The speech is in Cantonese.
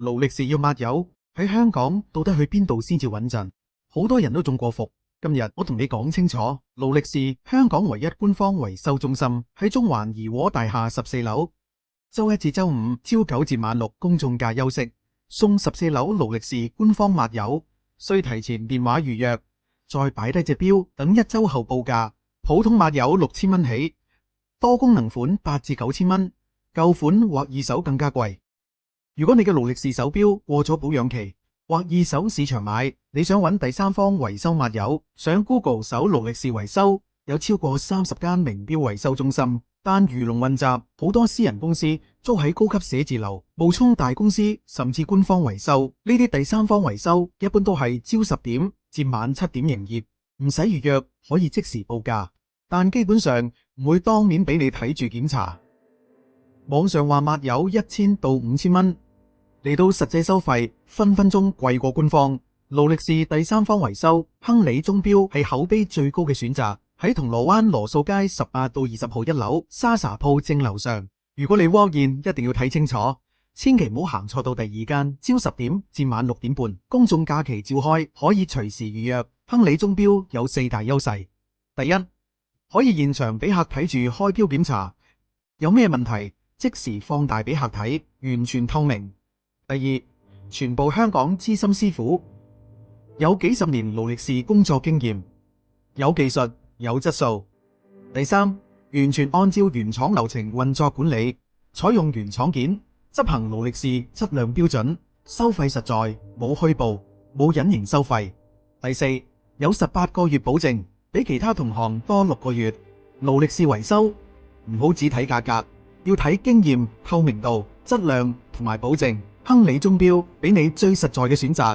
勞力士要抹油，喺香港到底去邊度先至穩陣？好多人都中過伏。今日我同你講清楚，勞力士香港唯一官方維修中心喺中環怡和大廈14樓，周一至周五朝9至晚6公眾假休息，送14樓勞力士官方抹油，需提前電話預約，再擺低隻錶等1周後報價。普通抹油6000蚊起，多功能款8至9千蚊，舊款或二手更加貴。如果你嘅勞力士手錶過咗保養期，或二手市場買，你想揾第三方維修抹油，上 Google 搜勞力士維修，有超過30間名錶維修中心，但魚龍混雜，好多私人公司租喺高級寫字樓，冒充大公司甚至官方維修。呢啲第三方維修一般都係朝10點至晚7點營業，唔使預約，可以即時報價，但基本上唔會當面俾你睇住檢查。網上話抹油1000到5000蚊，嚟到實際收費分分鐘貴過官方。勞力士第三方維修，亨利鐘錶係口碑最高嘅選擇，喺銅鑼灣羅素街18到20號1樓莎莎鋪正樓上。如果你 walk in，一定要睇清楚，千祈唔好行錯到第二間。朝10點至晚6點半，公眾假期召開，可以隨時預約。亨利鐘錶有4大優勢：第一，可以現場俾客睇住開錶檢查，有咩問題即時放大俾客睇，完全透明。第二，全部香港資深師傅，有幾十年勞力士工作經驗，有技術有質素。第三，完全按照原廠流程運作管理，採用原廠件，執行勞力士質量標準，收費實在，冇虛報，冇隱形收費。第四，有18個月保證，比其他同行多6個月。勞力士維修唔好只睇價格，要睇經驗、透明度、質量同埋保證。亨利鐘錶俾你最實在嘅選擇。